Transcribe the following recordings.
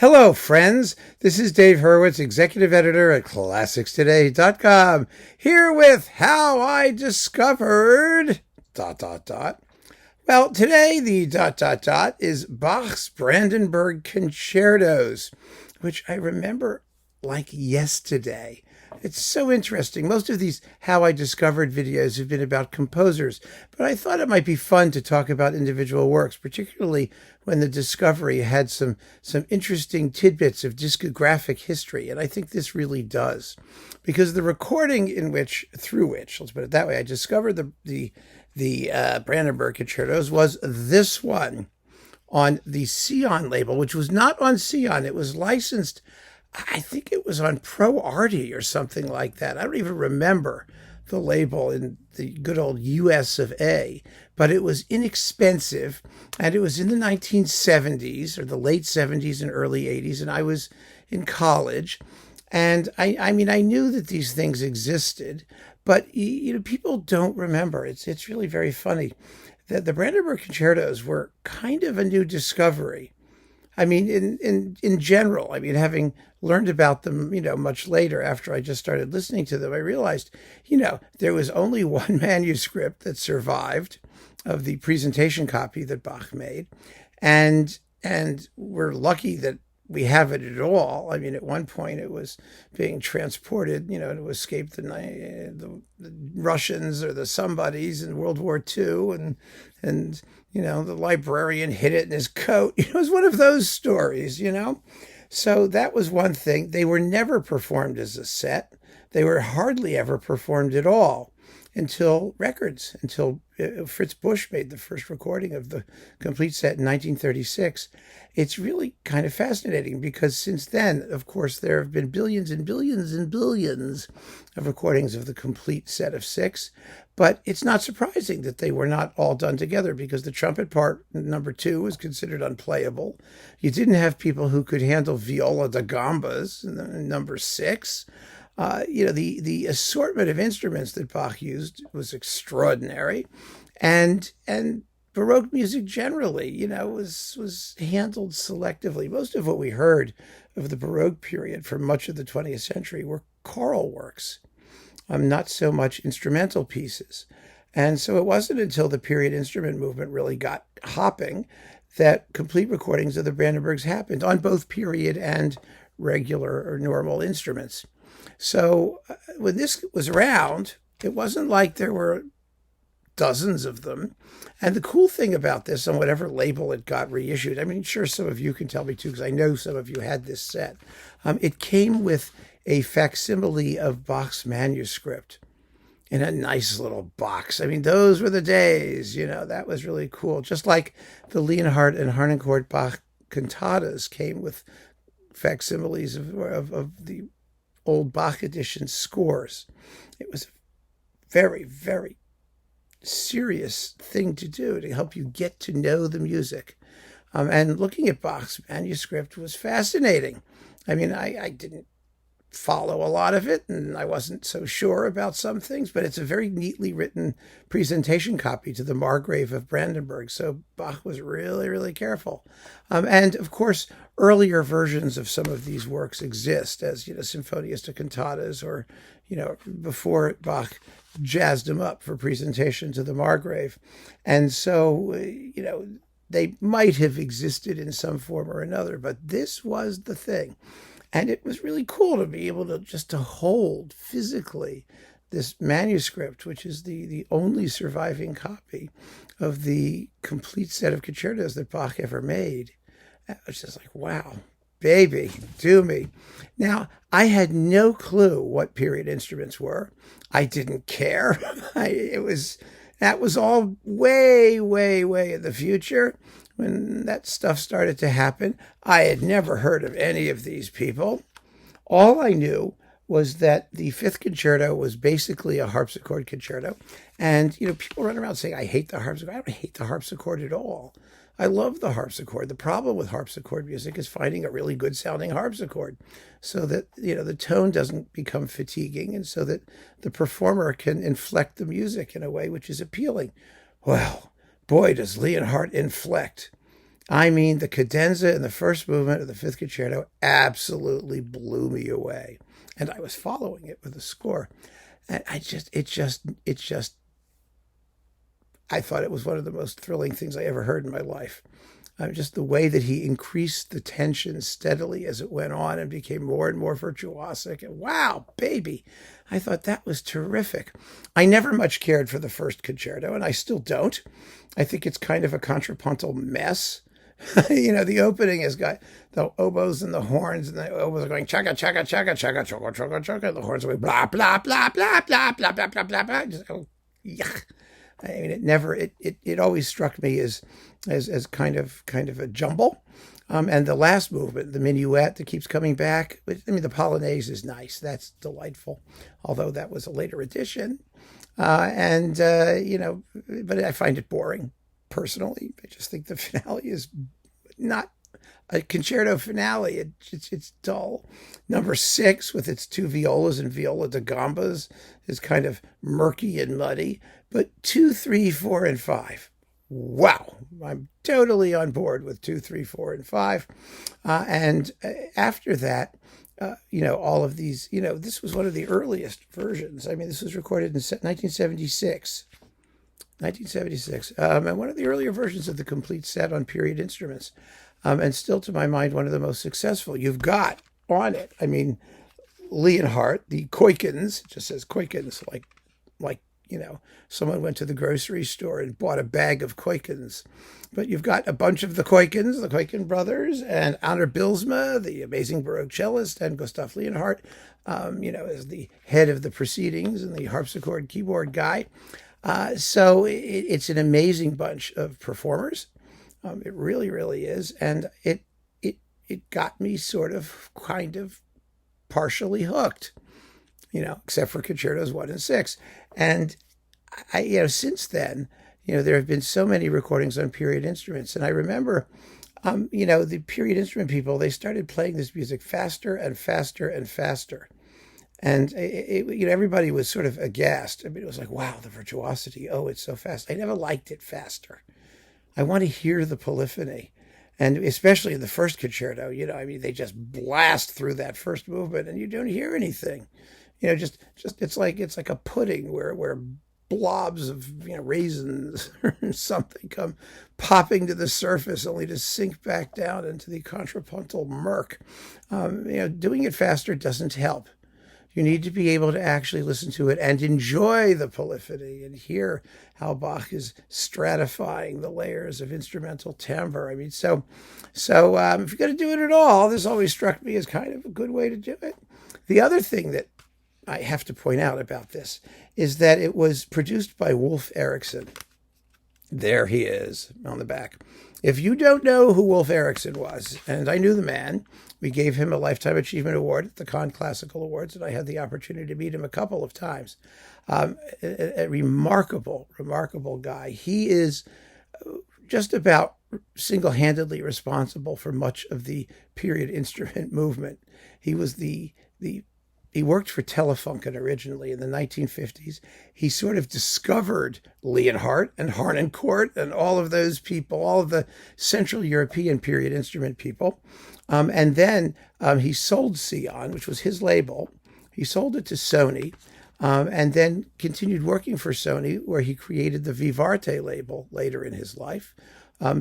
Hello, friends. This is Dave Hurwitz, executive editor at ClassicsToday.com, here with How I Discovered... Well, today the ... is Bach's Brandenburg Concertos, which I remember like yesterday. It's so interesting. Most of these How I Discovered videos have been about composers, but I thought it might be fun to talk about individual works, particularly when the discovery had some interesting tidbits of discographic history, and I think this really does. Because the recording through which, let's put it that way, I discovered the Brandenburg Concertos was this one on the Seon label, which was not on Seon. It was licensed, I think it was on Pro Artie or something like that. I don't even remember the label in the good old US of A, but it was inexpensive, and it was in the 1970s or the late 70s and early 80s, and I was in college. And I mean, I knew that these things existed, but people don't remember. It's really very funny that the Brandenburg Concertos were kind of a new discovery. I mean, in general, I mean, having learned about them, much later after I just started listening to them, I realized, there was only one manuscript that survived of the presentation copy that Bach made. And we're lucky that we have it at all. I mean, at one point it was being transported, to escape the Russians or the somebodies in World War II, and the librarian hid it in his coat. It was one of those stories, So that was one thing. They were never performed as a set. They were hardly ever performed at all until Fritz Busch made the first recording of the complete set in 1936. It's really kind of fascinating because since then, of course, there have been billions and billions and billions of recordings of the complete set of 6. But it's not surprising that they were not all done together because the trumpet part, number 2, was considered unplayable. You didn't have people who could handle viola da gambas in number 6. The assortment of instruments that Bach used was extraordinary, and Baroque music generally, was handled selectively. Most of what we heard of the Baroque period for much of the 20th century were choral works, not so much instrumental pieces. And so it wasn't until the period instrument movement really got hopping that complete recordings of the Brandenburgs happened on both period and regular or normal instruments. So when this was around, it wasn't like there were dozens of them. And the cool thing about this, on whatever label it got reissued, I mean, sure, some of you can tell me too, because I know some of you had this set. It came with a facsimile of Bach's manuscript in a nice little box. I mean, those were the days, that was really cool. Just like the Leonhardt and Harnoncourt Bach cantatas came with facsimiles of the old Bach edition scores. It was a very, very serious thing to do to help you get to know the music. And looking at Bach's manuscript was fascinating. I mean, I didn't follow a lot of it, and I wasn't so sure about some things, but it's a very neatly written presentation copy to the Margrave of Brandenburg. So Bach was really, really careful. And of course, earlier versions of some of these works exist as, sinfonietta cantatas, or, before Bach jazzed them up for presentation to the Margrave. And so, they might have existed in some form or another, but this was the thing. And it was really cool to be able to hold physically this manuscript, which is the only surviving copy of the complete set of concertos that Bach ever made. I was just like, wow, baby, do me. Now, I had no clue what period instruments were. I didn't care. That was all way, way, way in the future. When that stuff started to happen, I had never heard of any of these people. All I knew was that the 5th concerto was basically a harpsichord concerto. And, people run around saying, I hate the harpsichord. I don't hate the harpsichord at all. I love the harpsichord. The problem with harpsichord music is finding a really good sounding harpsichord so that, the tone doesn't become fatiguing, and so that the performer can inflect the music in a way which is appealing. Well, boy, does Leonhardt inflect. I mean, the cadenza in the first movement of the Fifth Concerto absolutely blew me away. And I was following it with a score. And I thought it was one of the most thrilling things I ever heard in my life. Just the way that he increased the tension steadily as it went on and became more and more virtuosic. And wow, baby, I thought that was terrific. I never much cared for the first concerto, and I still don't. I think it's kind of a contrapuntal mess. The opening has got the oboes and the horns, and the oboes are going chugga chugga chugga chugga chugga chugga chugga. The horns are going blah blah blah blah blah blah blah blah blah blah. Just go yuck. I mean, it always struck me as kind of a jumble. And the last movement, the minuet that keeps coming back. I mean, the Polonaise is nice. That's delightful, although that was a later addition. But I find it boring personally. I just think the finale is not a concerto finale. It's dull. Number 6 with its 2 violas and viola da gambas is kind of murky and muddy. But 2, 3, 4, and 5. Wow, I'm totally on board with 2, 3, 4, and 5. And after that, all of these, this was one of the earliest versions. I mean, this was recorded in 1976. 1976. And one of the earlier versions of the complete set on period instruments. And still, to my mind, one of the most successful. You've got on it, I mean, Leonhardt, the Koikens, it just says Koikens, like someone went to the grocery store and bought a bag of Koikens. But you've got a bunch of the Koikens, the Koiken brothers, and Anna Bilsma, the amazing Baroque cellist, and Gustav Leonhardt, as the head of the proceedings and the harpsichord keyboard guy. So it's an amazing bunch of performers. It really, really is. And it got me sort of kind of partially hooked, except for concertos 1 and 6. And since then, there have been so many recordings on period instruments. And I remember, the period instrument people, they started playing this music faster and faster and faster. And everybody was sort of aghast. I mean, it was like, wow, the virtuosity. Oh, it's so fast. I never liked it faster. I want to hear the polyphony. And especially in the first concerto, they just blast through that first movement and you don't hear anything. Just it's like a pudding where blobs of raisins or something come popping to the surface only to sink back down into the contrapuntal murk. Doing it faster doesn't help. You need to be able to actually listen to it and enjoy the polyphony and hear how Bach is stratifying the layers of instrumental timbre. I mean, so if you're going to do it at all, this always struck me as kind of a good way to do it. The other thing that I have to point out about this is that it was produced by Wolf Erichson. There he is on the back. If you don't know who Wolf Erichson was, and I knew the man, we gave him a Lifetime Achievement Award at the Cannes Classical Awards, and I had the opportunity to meet him a couple of times. A remarkable, remarkable guy. He is just about single-handedly responsible for much of the period instrument movement. He was he worked for Telefunken originally in the 1950s. He sort of discovered Leonhardt and Harnoncourt and all of those people, all of the Central European period instrument people. And then he sold Seon, which was his label. He sold it to Sony and then continued working for Sony, where he created the Vivarte label later in his life,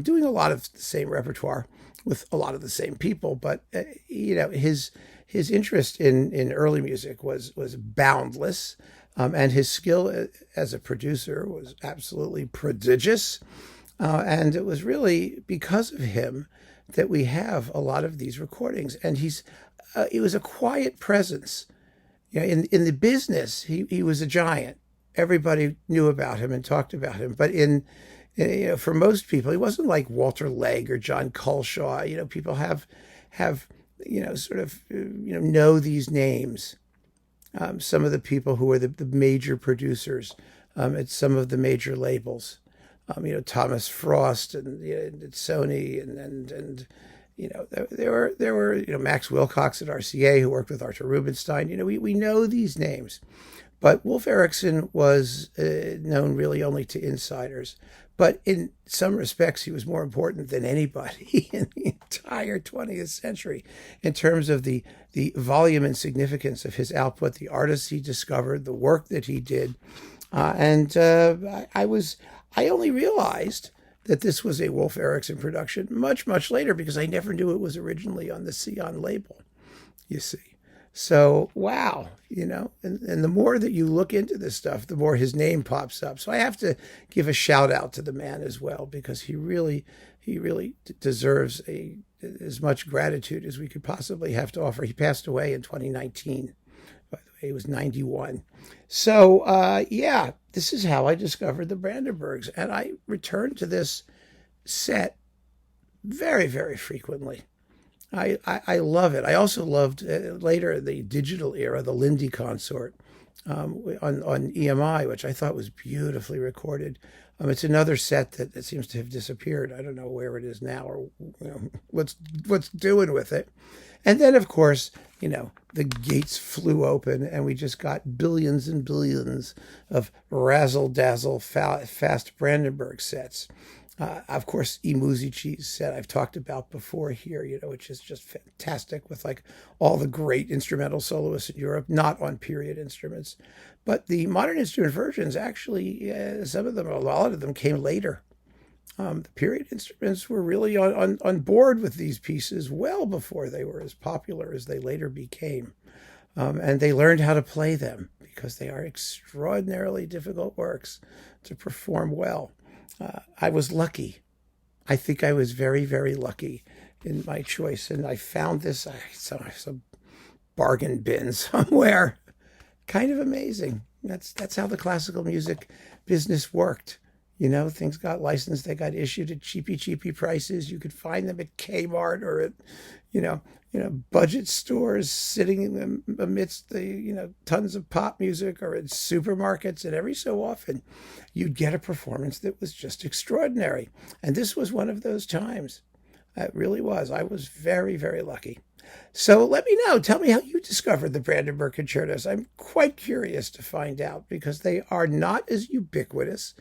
doing a lot of the same repertoire with a lot of the same people. But, his interest in early music was boundless, and his skill as a producer was absolutely prodigious. And it was really because of him that we have a lot of these recordings. And it was a quiet presence. In the business, he was a giant. Everybody knew about him and talked about him. But for most people, he wasn't like Walter Legg or John Culshaw. People have know these names. Some of the people who are the major producers at some of the major labels, Thomas Frost and Sony and there were Max Wilcox at RCA who worked with Arthur Rubinstein. We know these names, but Wolf Erichson was known really only to insiders. But in some respects, he was more important than anybody in the entire 20th century in terms of the volume and significance of his output, the artists he discovered, the work that he did. I only realized that this was a Wolf Erichson production much, much later because I never knew it was originally on the Seon label, you see. So, wow, and the more that you look into this stuff, the more his name pops up. So I have to give a shout out to the man as well, because he really deserves as much gratitude as we could possibly have to offer. He passed away in 2019. By the way, he was 91. So, yeah, this is how I discovered the Brandenburgs. And I returned to this set very, very frequently. I love it. I also loved later the digital era, the Lindy Consort on EMI, which I thought was beautifully recorded. It's another set that seems to have disappeared. I don't know where it is now or what's doing with it. And then, of course, the gates flew open and we just got billions and billions of razzle-dazzle fast Brandenburg sets. Of course, E. Musici's set I've talked about before here, which is just fantastic with like all the great instrumental soloists in Europe, not on period instruments. But the modern instrument versions, actually, a lot of them came later. The period instruments were really on board with these pieces well before they were as popular as they later became. And they learned how to play them because they are extraordinarily difficult works to perform well. I was lucky. I think I was very, very lucky in my choice. And I found this, some bargain bin somewhere. Kind of amazing. That's how the classical music business worked. Things got licensed. They got issued at cheapy prices. You could find them at Kmart or at, budget stores sitting amidst the, tons of pop music, or at supermarkets. And every so often you'd get a performance that was just extraordinary. And this was one of those times. It really was. I was very, very lucky. So let me know. Tell me how you discovered the Brandenburg Concertos. I'm quite curious to find out because they are not as ubiquitous,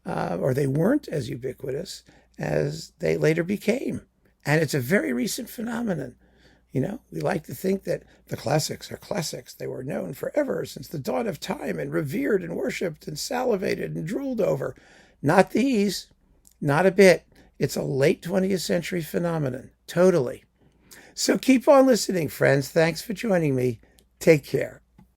or they weren't as ubiquitous as they later became. And it's a very recent phenomenon. We like to think that the classics are classics. They were known forever since the dawn of time and revered and worshipped and salivated and drooled over. Not these, not a bit. It's a late 20th century phenomenon, totally. So keep on listening, friends. Thanks for joining me. Take care.